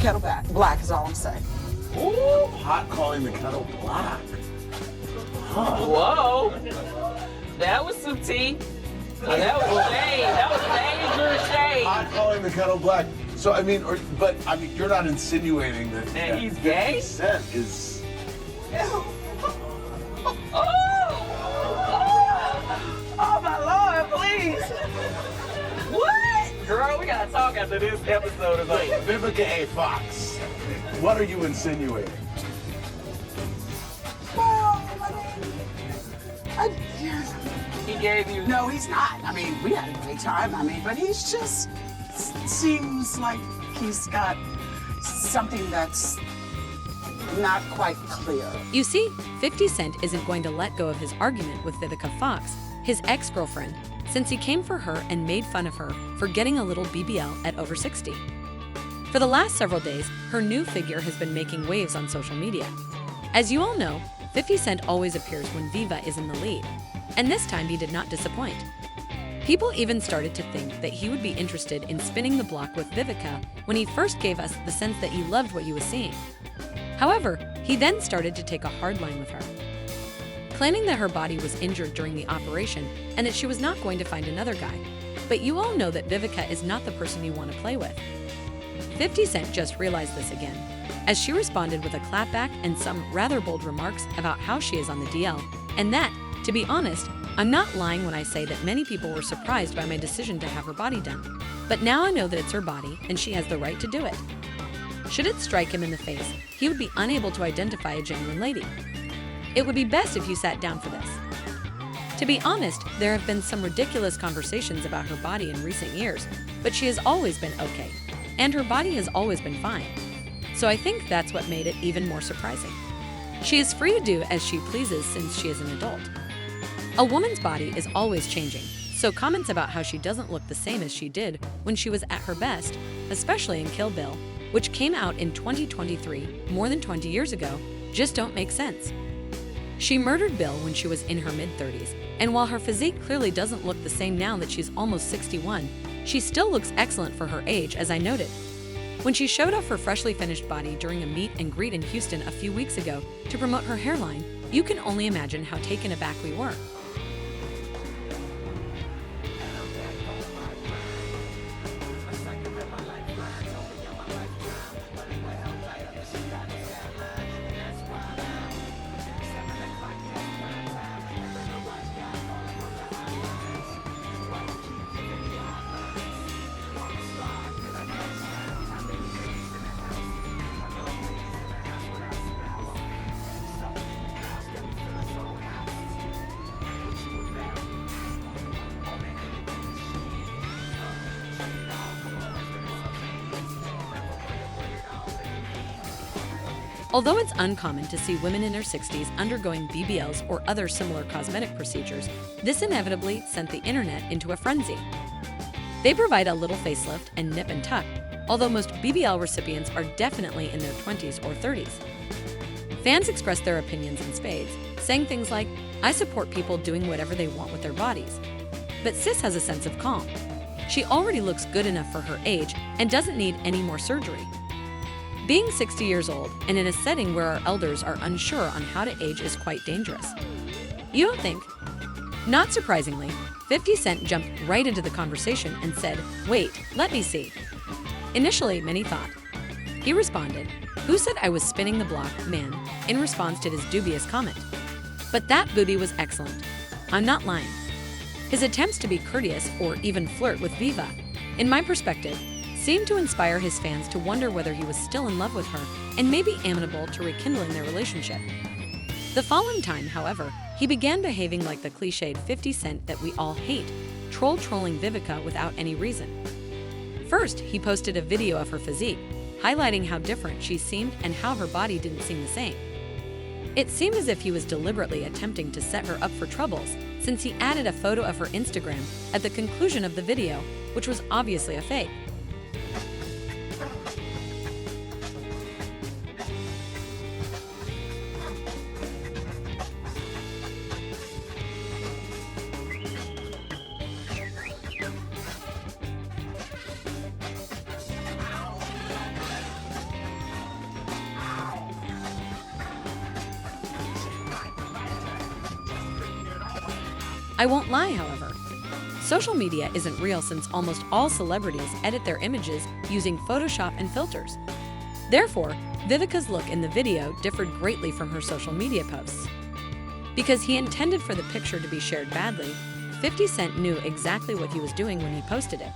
kettle black is all I'm saying. Ooh, hot calling the kettle black. Huh. Whoa. That was some tea. That was shade. That was major shade. Hot calling the kettle black. So, I mean, you're not insinuating that he's gay? 50 Cent is... Oh my Lord, please. What? Girl, we gotta talk after this episode is like. Vivica Fox, what are you insinuating? He gave you... No, he's not. I mean, we had a great time. I mean, but he's just seems like he's got something that's not quite clear. You see, 50 Cent isn't going to let go of his argument with Vivica Fox, his ex-girlfriend, since he came for her and made fun of her for getting a little BBL at over 60. For the last several days, her new figure has been making waves on social media. As you all know, 50 Cent always appears when Viva is in the lead, and this time he did not disappoint. People even started to think that he would be interested in spinning the block with Vivica when he first gave us the sense that he loved what he was seeing. However, he then started to take a hard line with her, claiming that her body was injured during the operation and that she was not going to find another guy. But you all know that Vivica is not the person you want to play with. 50 Cent just realized this again, as she responded with a clapback and some rather bold remarks about how she is on the DL, and that, to be honest, I'm not lying when I say that many people were surprised by my decision to have her body done. But now I know that it's her body and she has the right to do it. Should it strike him in the face, he would be unable to identify a genuine lady. It would be best if you sat down for this. To be honest, there have been some ridiculous conversations about her body in recent years, but she has always been okay, and her body has always been fine. So I think that's what made it even more surprising. She is free to do as she pleases since she is an adult. A woman's body is always changing, so comments about how she doesn't look the same as she did when she was at her best, especially in Kill Bill, which came out in 2023, more than 20 years ago, just don't make sense. She murdered Bill when she was in her mid-30s, and while her physique clearly doesn't look the same now that she's almost 61, she still looks excellent for her age, as I noted. When she showed off her freshly finished body during a meet and greet in Houston a few weeks ago to promote her hairline, you can only imagine how taken aback we were. Although it's uncommon to see women in their 60s undergoing BBLs or other similar cosmetic procedures, this inevitably sent the internet into a frenzy. They provide a little facelift and nip and tuck, although most BBL recipients are definitely in their 20s or 30s. Fans expressed their opinions in spades, saying things like, "I support people doing whatever they want with their bodies." But Sis has a sense of calm. She already looks good enough for her age and doesn't need any more surgery. Being 60 years old and in a setting where our elders are unsure on how to age is quite dangerous. You don't think? Not surprisingly, 50 Cent jumped right into the conversation and said, "Wait, let me see." Initially, many thought. He responded, "Who said I was spinning the block, man?" in response to his dubious comment. But that booty was excellent. I'm not lying. His attempts to be courteous or even flirt with Viva, in my perspective, seemed to inspire his fans to wonder whether he was still in love with her and maybe amenable to rekindling their relationship. The following time, however, he began behaving like the cliched 50 Cent that we all hate, trolling Vivica without any reason. First, he posted a video of her physique, highlighting how different she seemed and how her body didn't seem the same. It seemed as if he was deliberately attempting to set her up for troubles, since he added a photo of her Instagram at the conclusion of the video, which was obviously a fake. I won't lie, however. Social media isn't real since almost all celebrities edit their images using Photoshop and filters. Therefore, Vivica's look in the video differed greatly from her social media posts. Because he intended for the picture to be shared badly, 50 Cent knew exactly what he was doing when he posted it.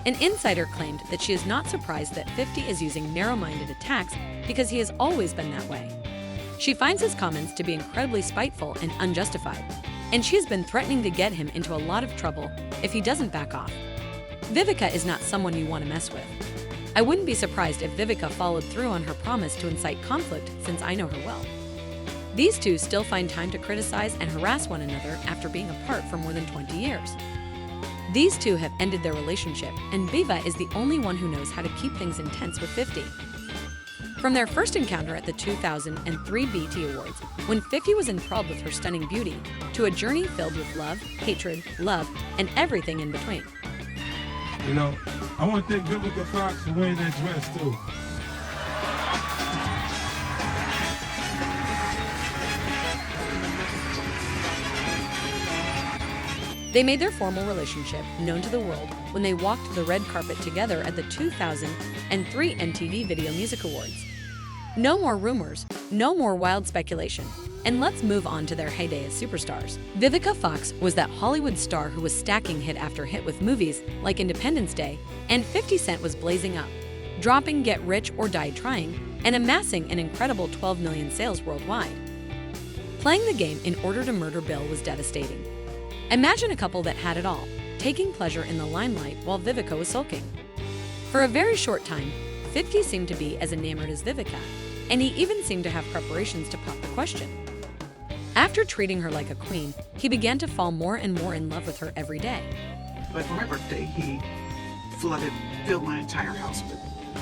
An insider claimed that she is not surprised that 50 is using narrow-minded attacks because he has always been that way. She finds his comments to be incredibly spiteful and unjustified, and she has been threatening to get him into a lot of trouble if he doesn't back off. Vivica is not someone you want to mess with. I wouldn't be surprised if Vivica followed through on her promise to incite conflict since I know her well. These two still find time to criticize and harass one another after being apart for more than 20 years. These two have ended their relationship, and Viva is the only one who knows how to keep things intense with 50. From their first encounter at the 2003 BET Awards, when 50 was enthralled with her stunning beauty, to a journey filled with love, hatred, love, and everything in between. You know, I want to thank Vivica Fox for wearing that dress, too. They made their formal relationship known to the world when they walked the red carpet together at the 2003 MTV Video Music Awards. No more rumors, no more wild speculation, and let's move on to their heyday as superstars. Vivica Fox was that Hollywood star who was stacking hit after hit with movies like Independence Day, and 50 Cent was blazing up, dropping Get Rich or Die Trying, and amassing an incredible 12 million sales worldwide. Playing the game in order to murder Bill was devastating. Imagine a couple that had it all, taking pleasure in the limelight while Vivica was sulking. For a very short time, 50 seemed to be as enamored as Vivica, and he even seemed to have preparations to pop the question. After treating her like a queen, he began to fall more and more in love with her every day. But for my birthday, he filled my entire house with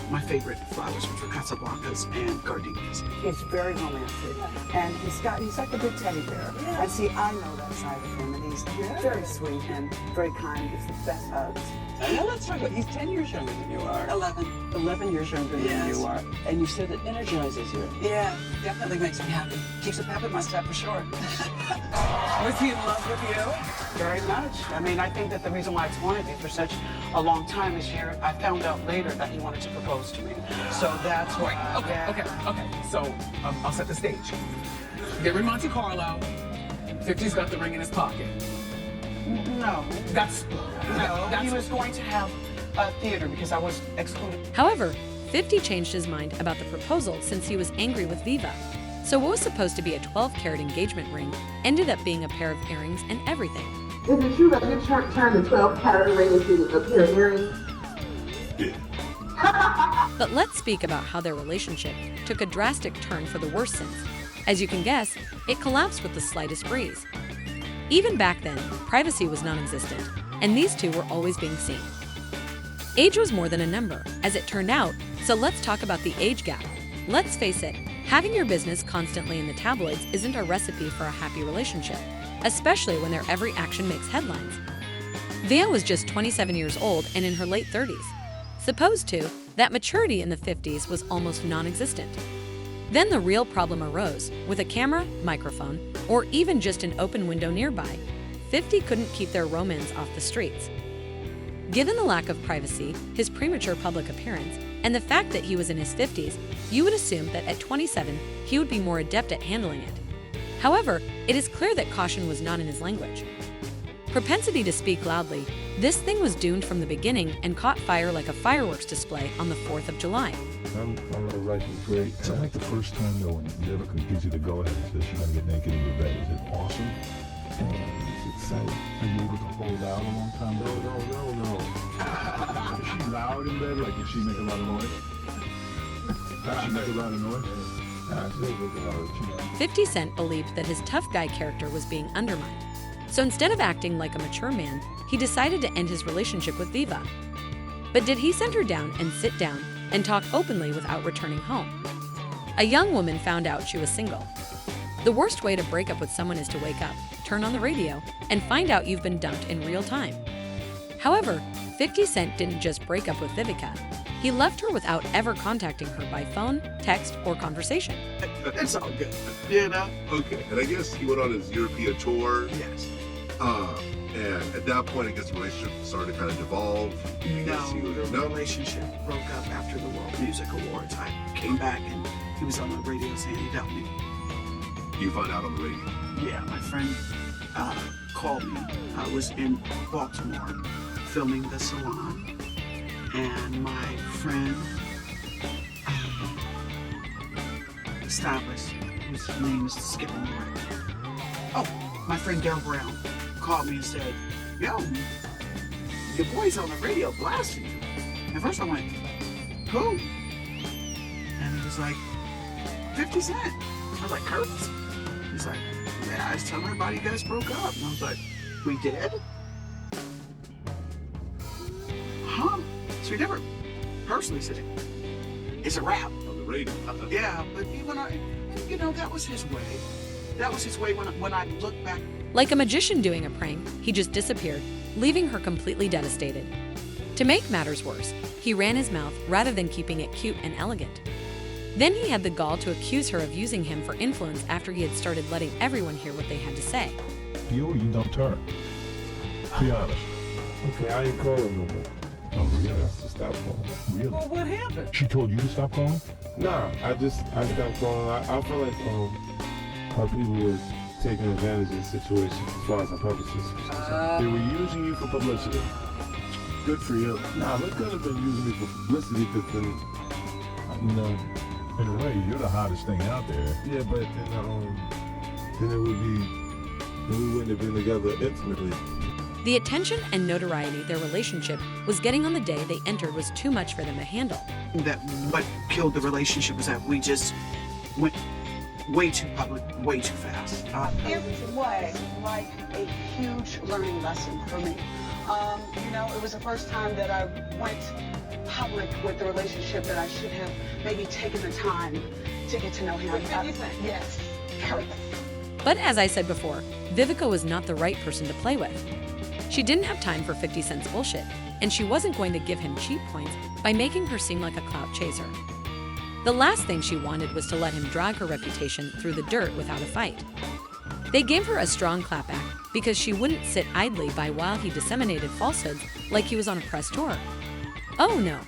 my favorite flowers, which were Casablancas and gardenias. He's very romantic, and he's like a big teddy bear. Yeah. And see, I know that side of him, and he's very sweet and very kind. Gives the best hugs. Now let's talk about, he's 10 years younger than you are. 11. 11 years younger than you are. And you said it energizes you. Yeah, definitely makes me happy. Keeps a pep in my step for sure. Was he in love with you? Very much. I mean, I think that the reason why it's wanted me for such a long time is I found out later that he wanted to propose to me. So that's why. Okay. So I'll set the stage. They're in Monte Carlo. 50's got the ring in his pocket. No. That's He was going to have a theater because I was excluded. However, 50 changed his mind about the proposal since he was angry with Viva. So what was supposed to be a 12-carat engagement ring ended up being a pair of earrings and everything. Is it true that you turned the 12-carat ring into a pair of earrings? Yeah. But let's speak about how their relationship took a drastic turn for the worse since, as you can guess, it collapsed with the slightest breeze. Even back then, privacy was non-existent, and these two were always being seen. Age was more than a number, as it turned out, so let's talk about the age gap. Let's face it, having your business constantly in the tabloids isn't a recipe for a happy relationship, especially when their every action makes headlines. Via was just 27 years old and in her late 30s. Supposed to, that maturity in the 50s was almost non-existent. Then the real problem arose. With a camera, microphone, or even just an open window nearby, 50 couldn't keep their romance off the streets. Given the lack of privacy, his premature public appearance, and the fact that he was in his 50s, you would assume that at 27, he would be more adept at handling it. However, it is clear that caution was not in his language. Propensity to speak loudly, this thing was doomed from the beginning and caught fire like a fireworks display on the 4th of July. I'm right, great. It's like the first time though when Vivica gives you the go-ahead and says she's gonna get naked in your bed. Is it awesome? And it's exciting. Are you able to hold out a long time? No. Is she loud in bed? Like, did she make a lot of noise? Did she make a lot of noise? Nah, she doesn't make a lot of 50 Cent believed that his tough guy character was being undermined. So instead of acting like a mature man, he decided to end his relationship with Viva. But did he send her down and sit down and talk openly without returning home? A young woman found out she was single. The worst way to break up with someone is to wake up, turn on the radio, and find out you've been dumped in real time. However, 50 Cent didn't just break up with Vivica. He left her without ever contacting her by phone, text, or conversation. It's all good, you know? Okay, and I guess he went on his European tour. Yes. And at that point, I guess the relationship started to kind of devolve. No, the relationship broke up after the World Music Awards. I came back and he was on the radio saying he'd help me. You found out on the radio. Yeah, my friend called me. I was in Baltimore filming The Salon, and my friend, stylist, whose name is skipping me right now. Oh, my friend Del Brown called me and said, "Yo, your boy's on the radio blasting you." At first I went, "Who?" And he was like, 50 Cent. I was like, "Curtis?" He's like, "Yeah, I was telling everybody you guys broke up." And I was like, "We did?" Huh? So we never personally said it. It's a wrap. On the radio. Yeah, but that was his way. That was his way when I look back. Like a magician doing a prank, he just disappeared, leaving her completely devastated. To make matters worse, he ran his mouth rather than keeping it cute and elegant. Then he had the gall to accuse her of using him for influence after he had started letting everyone hear what they had to say. You dumped her. Be honest. Okay, I ain't calling no more. Oh, really? So stop calling. Really? Well, what happened? She told you to stop calling? Nah, I stopped calling. I feel like how people were taking advantage of the situation as far as our purposes. They were using you for publicity. Good for you. Nah, they could have been using me for publicity because then, In a way, you're the hottest thing out there. yeah, but then we wouldn't have been together intimately. The attention and notoriety their relationship was getting on the day they entered was too much for them to handle. That what killed the relationship was that we just went way too public, way too fast. It was like a huge learning lesson for me. It was the first time that I went public with the relationship that I should have maybe taken the time to get to know him. Yes. But as I said before, Vivica was not the right person to play with. She didn't have time for 50 Cent's bullshit, and she wasn't going to give him cheap points by making her seem like a clout chaser. The last thing she wanted was to let him drag her reputation through the dirt without a fight. They gave her a strong clapback because she wouldn't sit idly by while he disseminated falsehoods like he was on a press tour. Oh no,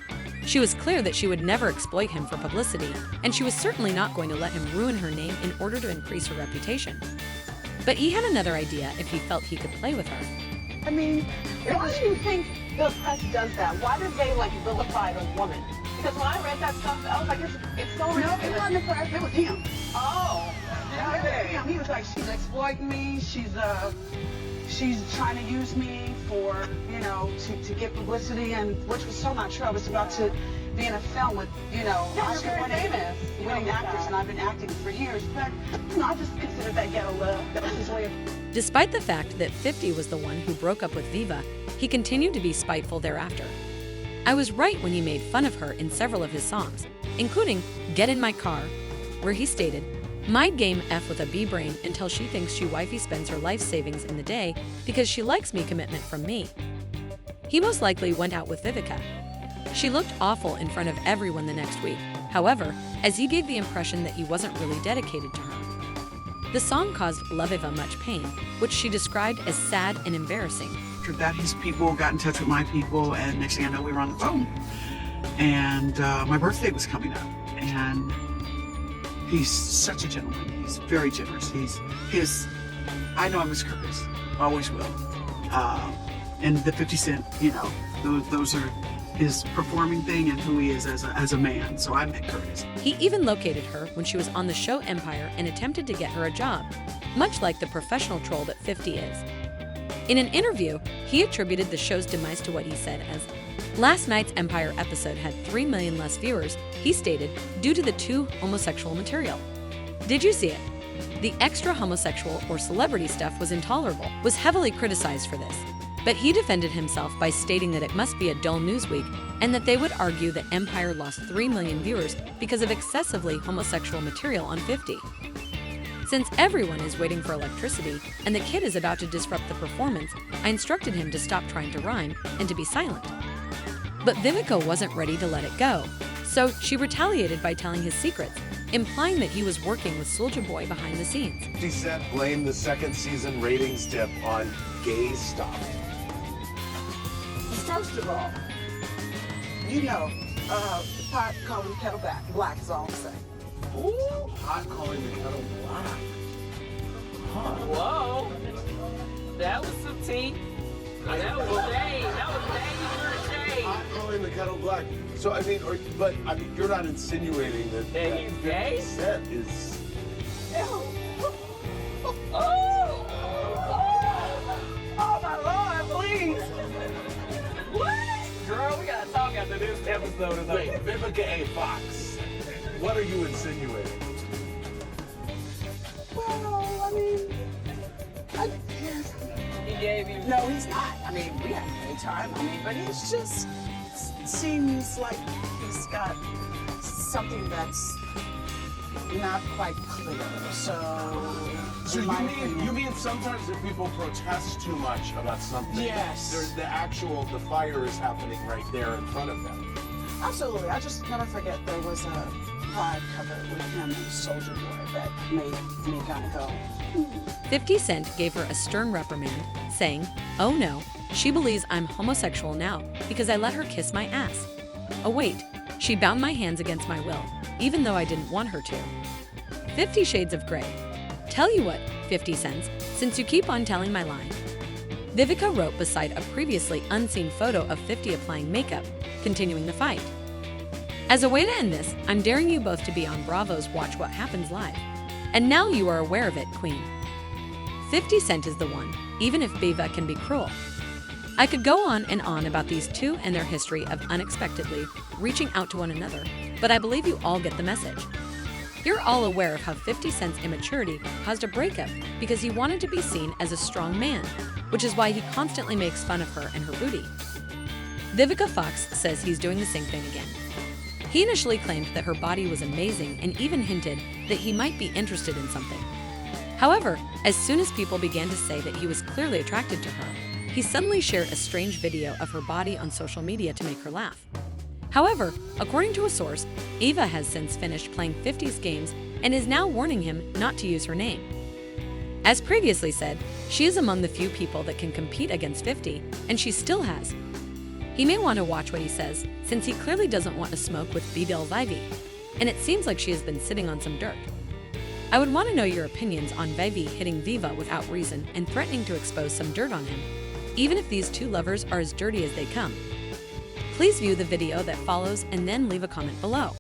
she was clear that she would never exploit him for publicity, and she was certainly not going to let him ruin her name in order to increase her reputation. But he had another idea if he felt he could play with her. I mean, why do you think the press does that? Why did they vilify the woman? Because when I read that stuff, I was like, it's so ridiculous. No, it wasn't the press, it was him. Oh, yeah, it was him. He was like, she's exploiting me, she's trying to use me for, to get publicity, and which was so not true. I was about to be in a film with, winning actors, and I've been acting for years, but, I just considered that ghetto love. That was his way of... Despite the fact that 50 was the one who broke up with Viva, he continued to be spiteful thereafter. I was right when he made fun of her in several of his songs, including Get in My Car, where he stated, "Might game F with a B-brain until she thinks she wifey spends her life savings in the day because she likes me commitment from me." He most likely went out with Vivica. She looked awful in front of everyone the next week, however, as he gave the impression that he wasn't really dedicated to her. The song caused La Viva much pain, which she described as sad and embarrassing. After that, his people got in touch with my people, and next thing I know, we were on the phone. And my birthday was coming up, and he's such a gentleman. He's very generous. I know I'm his Curtis, always will. And the 50 Cent, those are his performing thing and who he is as a man. So I met Curtis. He even located her when she was on the show Empire and attempted to get her a job, much like the professional troll that 50 is. In an interview, he attributed the show's demise to what he said as, "Last night's Empire episode had 3 million less viewers," he stated, due to the too homosexual material. Did you see it? The extra homosexual or celebrity stuff was intolerable, was heavily criticized for this. But he defended himself by stating that it must be a dull news week and that they would argue that Empire lost 3 million viewers because of excessively homosexual material on 50. Since everyone is waiting for electricity and the kid is about to disrupt the performance, I instructed him to stop trying to rhyme and to be silent. But Vivica wasn't ready to let it go, so she retaliated by telling his secrets, implying that he was working with Soulja Boy behind the scenes. 50 Cent blamed the second season ratings dip on gay stuff. First of all, you know, pot calling the kettle black is all I'm saying. Ooh, hot calling the kettle black. Whoa. That was some tea. That was shade. That was shade. Hot calling the kettle black. So I mean, you're not insinuating that he's gay? Set is. Oh my Lord, please. What? Girl, we gotta talk after this episode is over. Wait, Vivica Fox, what are you insinuating? Well, I mean, He gave you. no, he's not. I mean, we had a great time. I mean, but he's just seems like he's got something that's not quite clear. So you mean sometimes if people protest too much about something, yes, the fire is happening right there in front of them. Absolutely. I just never forget there was a pride cover with him and Soldier Boy that made me kind of go. 50 Cent gave her a stern reprimand, saying, "Oh no, she believes I'm homosexual now because I let her kiss my ass. Oh wait, she bound my hands against my will, even though I didn't want her to." 50 Shades of Grey. Tell you what, 50 Cent, since you keep on telling my lie. Vivica wrote beside a previously unseen photo of 50 applying makeup, continuing the fight. As a way to end this, I'm daring you both to be on Bravo's Watch What Happens Live. And now you are aware of it, Queen. 50 Cent is the one, even if Viva can be cruel. I could go on and on about these two and their history of unexpectedly reaching out to one another, but I believe you all get the message. You're all aware of how 50 Cent's immaturity caused a breakup because he wanted to be seen as a strong man, which is why he constantly makes fun of her and her booty. Vivica Fox says he's doing the same thing again. He initially claimed that her body was amazing and even hinted that he might be interested in something. However, as soon as people began to say that he was clearly attracted to her, he suddenly shared a strange video of her body on social media to make her laugh. However, according to a source, Eva has since finished playing 50's games and is now warning him not to use her name. As previously said, she is among the few people that can compete against 50, and she still has. He may want to watch what he says, since he clearly doesn't want to smoke with BBL Vivi, and it seems like she has been sitting on some dirt. I would want to know your opinions on Vivi hitting Viva without reason and threatening to expose some dirt on him, even if these two lovers are as dirty as they come. Please view the video that follows and then leave a comment below.